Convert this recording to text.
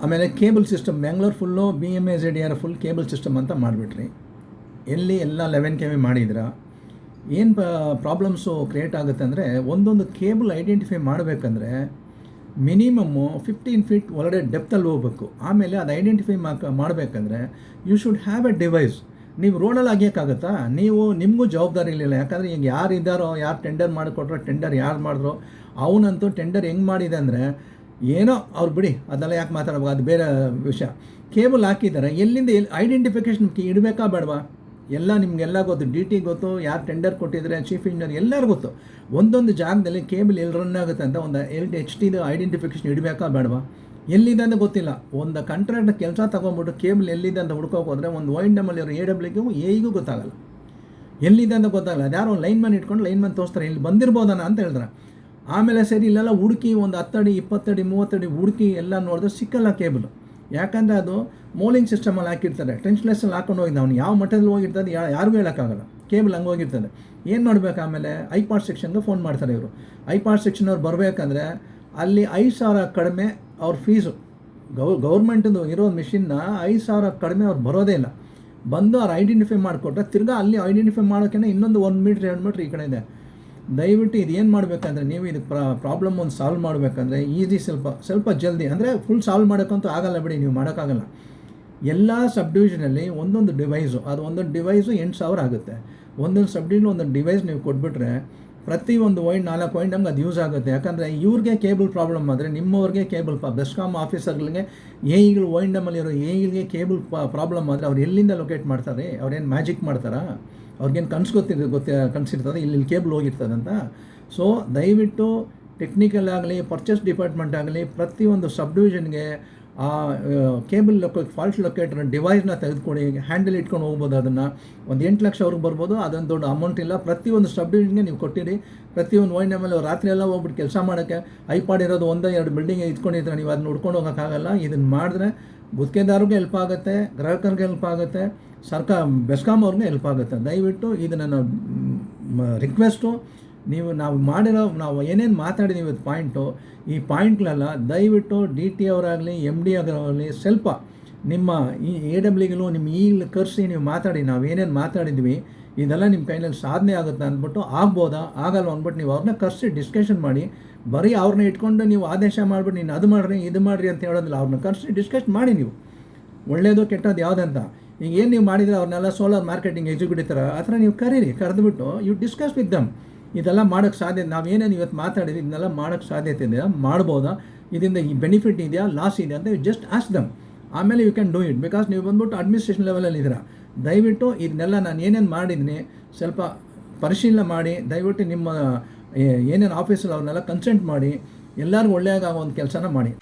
ಆಮೇಲೆ cable system Bangalore full BMAZDR full cable system ಅಂತ ಮಾಡಿಬಿಟ್ರಿ. ಎಲ್ಲಿ ಎಲ್ಲ 11 kV ಮಾಡಿದ್ರ ಏನು ಪ್ರಾಬ್ಲಮ್ಸು ಕ್ರಿಯೇಟ್ ಆಗುತ್ತೆ ಅಂದರೆ, ಒಂದೊಂದು ಕೇಬಲ್ ಐಡೆಂಟಿಫೈ ಮಾಡಬೇಕಂದ್ರೆ ಮಿನಿಮಮ್ಮು 15 feet ಒಳಗಡೆ ಡೆಪ್ತಲ್ಲಿ ಹೋಗ್ಬೇಕು. ಆಮೇಲೆ ಅದು ಐಡೆಂಟಿಫೈ ಮಾಡಬೇಕಂದ್ರೆ you should have a device. ನೀವು ರೋಡಲ್ಲಿ ಆಗ್ಯೋಕ್ಕಾಗತ್ತಾ? ನಿಮಗೂ ಜವಾಬ್ದಾರಿ ಇರಲಿಲ್ಲ. ಯಾಕಂದರೆ ಈಗ ಯಾರು ಇದ್ದಾರೋ, ಯಾರು ಟೆಂಡರ್ ಮಾಡಿಕೊಟ್ರೋ, ಟೆಂಡರ್ ಯಾರು ಮಾಡಿದ್ರೋ, ಅವನಂತೂ ಟೆಂಡರ್ ಹೆಂಗೆ ಮಾಡಿದೆ ಅಂದರೆ ಏನೋ ಅವ್ರು ಬಿಡಿ, ಅದೆಲ್ಲ ಯಾಕೆ ಮಾತಾಡಬೇಕು, ಅದು ಬೇರೆ ವಿಷಯ. ಕೇಬಲ್ ಹಾಕಿದ್ದಾರೆ, ಎಲ್ಲಿಂದ ಐಡೆಂಟಿಫಿಕೇಷನ್ ಇಡಬೇಕಾ ಬೇಡವಾ? ಎಲ್ಲ ನಿಮಗೆಲ್ಲ ಗೊತ್ತು, DT ಗೊತ್ತು, ಯಾರು ಟೆಂಡರ್ ಕೊಟ್ಟಿದ್ದಾರೆ, ಚೀಫ್ ಇಂಜಿನಿಯರ್ ಎಲ್ಲರೂ ಗೊತ್ತು. ಒಂದೊಂದು ಜಾಗದಲ್ಲಿ ಕೇಬಲ್ ಎಲ್ಲಿ ರನ್ ಆಗುತ್ತೆ ಅಂತ ಒಂದು HTದು ಐಡೆಂಟಿಫಿಕೇಷನ್ ಇಡಬೇಕಾ ಬೇಡವಾ? ಎಲ್ಲಿದೆ ಅಂತ ಗೊತ್ತಿಲ್ಲ. ಒಂದು ಕಾಂಟ್ರಾಕ್ಟ್ ಕೆಲಸ ತೊಗೊಂಡ್ಬಿಟ್ಟು ಕೇಬಲ್ ಎಲ್ಲಿದೆ ಅಂತ ಹುಡ್ಕೋಕೆ ಹೋದರೆ ಒಂದು ONDMಲ್ಲಿ AWಗೂ AEಗೂ ಗೊತ್ತಾಗಲ್ಲ, ಎಲ್ಲಿದೆ ಅಂತ ಗೊತ್ತಾಗಲ್ಲ. ಅದ್ಯಾರೋ ಒಂದು ಲೈನ್ಮನ್ ಇಟ್ಕೊಂಡು ಲೈನ್ಮನ್ ತೋರಿಸ್ತಾರೆ, ಇಲ್ಲಿ ಬಂದಿರ್ಬೋದನ ಅಂತ ಹೇಳಿದ್ರೆ. ಆಮೇಲೆ ಸರಿ ಇಲ್ಲೆಲ್ಲ ಹುಡುಕಿ ಒಂದು 10 ಅಡಿ 20 ಅಡಿ 30 ಅಡಿ ಹುಡುಕಿ ಎಲ್ಲ ನೋಡಿದ್ರೆ ಸಿಕ್ಕಲ್ಲ ಕೇಬಲ್. ಯಾಕಂದರೆ ಅದು ಮೋಲಿಂಗ್ ಸಿಸ್ಟಮಲ್ಲಿ ಹಾಕಿರ್ತಾರೆ, ಟ್ರೆಂಚ್ಲೆಸ್ಸಲ್ಲಿ ಹಾಕೊಂಡು ಹೋಗಿದ್ದ. ಅವ್ನು ಯಾವ ಮಟ್ಟದಲ್ಲಿ ಹೋಗಿರ್ತದೆ ಯಾರಿಗೂ ಹೇಳೋಕ್ಕಾಗಲ್ಲ, ಕೇಬಲ್ ಹಂಗೆ ಹೋಗಿರ್ತದೆ. ಏನು ಮಾಡಬೇಕು? ಆಮೇಲೆ ಐಪಾಡ್ ಸೆಕ್ಷನ್ಗೆ ಫೋನ್ ಮಾಡ್ತಾರೆ ಇವರು. ಐಪಾಡ್ ಸೆಕ್ಷನ್ ಅವ್ರು ಬರಬೇಕಂದ್ರೆ ಅಲ್ಲಿ 5,000 ಕಡಿಮೆ ಅವ್ರ ಫೀಸು. ಗೌರ್ಮೆಂಟಿಂದು ಇರೋ ಮಿಷಿನ್ನ 5,000 ಕಡಿಮೆ ಅವ್ರು ಬರೋದೇ ಇಲ್ಲ. ಬಂದು ಅವ್ರು ಐಡೆಂಟಿಫೈ ಮಾಡಿಕೊಟ್ರೆ ತಿರ್ಗಾ ಅಲ್ಲಿ ಐಡೆಂಟಿಫೈ ಮಾಡೋಕ್ಕೇ ಇನ್ನೊಂದು 1 ಮೀಟ್ರ್ 2 ಮೀಟ್ರ್ ಈ ಕಡೆ ಇದೆ. ದಯವಿಟ್ಟು ಇದು ಏನು ಮಾಡಬೇಕಂದ್ರೆ, ನೀವು ಇದು ಪ್ರಾಬ್ಲಮ್ ಒಂದು ಸಾಲ್ವ್ ಮಾಡಬೇಕಂದ್ರೆ ಈಸಿ, ಸ್ವಲ್ಪ ಜಲ್ದಿ, ಅಂದರೆ ಫುಲ್ ಸಾಲ್ವ್ ಮಾಡೋಕ್ಕಂತೂ ಆಗಲ್ಲ ಬಿಡಿ, ನೀವು ಮಾಡೋಕ್ಕಾಗಲ್ಲ. ಎಲ್ಲ ಸಬ್ ಡಿವಿಷನಲ್ಲಿ ಒಂದೊಂದು ಡಿವೈಸು, ಅದು ಒಂದೊಂದು ಡಿವೈಸು 8,000 ಆಗುತ್ತೆ. ಒಂದೊಂದು ಸಬ್ ಡಿವಿಷನ್ ಒಂದೊಂದು ಡಿವೈಸ್ ನೀವು ಕೊಟ್ಬಿಟ್ರೆ ಪ್ರತಿಯೊಂದು 4 ಪಾಯಿಂಟ್ ಅದು ಯೂಸ್ ಆಗುತ್ತೆ. ಯಾಕಂದರೆ ಇವ್ರಿಗೆ ಕೇಬಲ್ ಪ್ರಾಬ್ಲಮ್ ಆದರೆ ನಿಮ್ಮವ್ರಿಗೆ ಕೇಬಲ್ ಬೆಸ್ಕಾಮ್ ಆಫೀಸರ್ಗಳಿಗೆ AEಗಳು ONDMಲ್ಲಿ ಇರೋ AEಗಳಿಗೆ ಕೇಬಲ್ ಪ್ರಾಬ್ಲಮ್ ಆದರೆ ಅವ್ರು ಎಲ್ಲಿಂದ ಲೊಕೇಟ್ ಮಾಡ್ತಾರೆ? ಅವ್ರೇನು ಮ್ಯಾಜಿಕ್ ಮಾಡ್ತಾರಾ? ಅವ್ರಿಗೇನು ಕನಸಿರ್ತದೆ ಇಲ್ಲಿ ಕೇಬಲ್ ಹೋಗಿರ್ತದಂತ? ಸೊ ದಯವಿಟ್ಟು ಟೆಕ್ನಿಕಲ್ ಆಗಲಿ, ಪರ್ಚೇಸ್ ಡಿಪಾರ್ಟ್ಮೆಂಟ್ ಆಗಲಿ, ಪ್ರತಿಯೊಂದು ಸಬ್ ಡಿವಿಷನ್ಗೆ ಆ ಕೇಬಲ್ ಫಾಲ್ಟ್ ಲೊಕೇಟರ್ ಡಿವೈಸ್ನ ತೆಗೆದುಕೊಡಿ. ಹ್ಯಾಂಡಲ್ ಇಟ್ಕೊಂಡು ಹೋಗ್ಬೋದು. ಅದನ್ನು ಒಂದು 8 ಲಕ್ಷವರೆಗೆ ಬರ್ಬೋದು. ಅದೊಂದು ದೊಡ್ಡ ಅಮೌಂಟ್ ಇಲ್ಲ. ಪ್ರತಿಯೊಂದು ಸಬ್ ಡಿವಿಷನ್ಗೆ ನೀವು ಕೊಟ್ಟಿರಿ. ಪ್ರತಿಯೊಂದು ONDMಲ್ಲಿ ರಾತ್ರಿ ಎಲ್ಲ ಹೋಗ್ಬಿಟ್ಟು ಕೆಲಸ ಮಾಡೋಕ್ಕೆ ಐಪಾಡ್ ಇರೋದು 1-2 ಬಿಲ್ಡಿಂಗ್ ಇಟ್ಕೊಂಡಿರ್ತಾರೆ, ನೀವು ಅದನ್ನ ನೋಡ್ಕೊಂಡು ಹೋಗೋಕ್ಕಾಗಲ್ಲ. ಇದನ್ನು ಮಾಡಿದ್ರೆ ಗುತ್ತಿಗೆದಾರಿಗೆ ಹೆಲ್ಪ್ ಆಗುತ್ತೆ, ಗ್ರಾಹಕರಿಗೆ ಹೆಲ್ಪ್ ಆಗುತ್ತೆ, ಬೆಸ್ಕಾಮ್ ಅವ್ರಿಗೆ ಹೆಲ್ಪ್ ಆಗುತ್ತೆ. ದಯವಿಟ್ಟು ಇದು ನನ್ನ ರಿಕ್ವೆಸ್ಟು. ನಾವು ಏನೇನು ಮಾತಾಡಿದ್ದೀವಿ ಇವತ್ತು ಪಾಯಿಂಟು, ಈ ಪಾಯಿಂಟ್ಗಳೆಲ್ಲ ದಯವಿಟ್ಟು DT ಅವರಾಗಲಿ MD ಅವರಾಗಲಿ ಸ್ವಲ್ಪ ನಿಮ್ಮ ಈ AWಗಳು ನಿಮ್ಮ ಈಗಲೂ ಕರೆಸಿ ನೀವು ಮಾತಾಡಿ. ನಾವೇನೇನು ಮಾತಾಡಿದ್ವಿ ಇದೆಲ್ಲ ನಿಮ್ಮ ಕೈಯಲ್ಲಿ ಸಾಧನೆ ಆಗುತ್ತೆ ಅಂದ್ಬಿಟ್ಟು, ಆಗ್ಬೋದಾ ಆಗಲ್ವ ಅಂದ್ಬಿಟ್ಟು ನೀವು ಅವ್ರನ್ನ ಕರೆಸಿ ಡಿಸ್ಕಷನ್ ಮಾಡಿ. ಬರೀ ಅವ್ರನ್ನ ಇಟ್ಕೊಂಡು ನೀವು ಆದೇಶ ಮಾಡಿಬಿಟ್ಟು ನೀನು ಅದು ಮಾಡಿರಿ ಇದು ಮಾಡಿರಿ ಅಂತ ಹೇಳೋದಿಲ್ಲ. ಅವ್ರನ್ನ ಕರೆಸಿ ಡಿಸ್ಕಸ್ ಮಾಡಿ ನೀವು, ಒಳ್ಳೆಯದು ಕೆಟ್ಟದ್ದು ಯಾವುದಂತ. ಈಗ ಏನು ನೀವು ಮಾಡಿದರೆ ಅವ್ರನ್ನೆಲ್ಲ ಸೋಲಾರ್ ಮಾರ್ಕೆಟಿಂಗ್ ಎಕ್ಸಿಕ್ಯೂಟಿವ್ ಥರ ಆ ಥರ ನೀವು ಕರೆದುಬಿಟ್ಟು ಯು ಡಿಸ್ಕಸ್ ವಿತ್ ದಮ್. ಇದೆಲ್ಲ ಮಾಡೋಕ್ಕೆ ಸಾಧ್ಯ, ನಾವೇನೇನು ಇವತ್ತು ಮಾತಾಡಿದ್ವಿ ಇದನ್ನೆಲ್ಲ ಮಾಡೋಕ್ಕೆ ಸಾಧ್ಯತೆ ಇದೆಯಾ, ಮಾಡ್ಬೋದಾ, ಇದರಿಂದ ಈ ಬೆನಿಫಿಟ್ ಇದೆಯಾ, ಲಾಸ್ ಇದೆಯಾ ಅಂತ ಜಸ್ಟ್ ಆಸ್ಕ್ ದಮ್. ಆಮೇಲೆ you can do it. Because ನೀವು ಬಂದ್ಬಿಟ್ಟು ಅಡ್ಮಿನಿಸ್ಟ್ರೇಷನ್ ಲೆವೆಲಲ್ಲಿ ಇದ್ದೀರಾ. ದಯವಿಟ್ಟು ಇದನ್ನೆಲ್ಲ ನಾನು ಏನೇನು ಮಾಡಿದ್ದೀನಿ ಸ್ವಲ್ಪ ಪರಿಶೀಲನೆ ಮಾಡಿ, ದಯವಿಟ್ಟು ನಿಮ್ಮ ಏನೇನು ಆಫೀಸಲ್ಲಿ ಅವ್ರನ್ನೆಲ್ಲ ಕನ್ಸಲ್ಟ್ ಮಾಡಿ ಎಲ್ಲರಿಗೂ ಒಳ್ಳೆಯದಾಗೋ ಒಂದು ಕೆಲಸನ ಮಾಡಿ.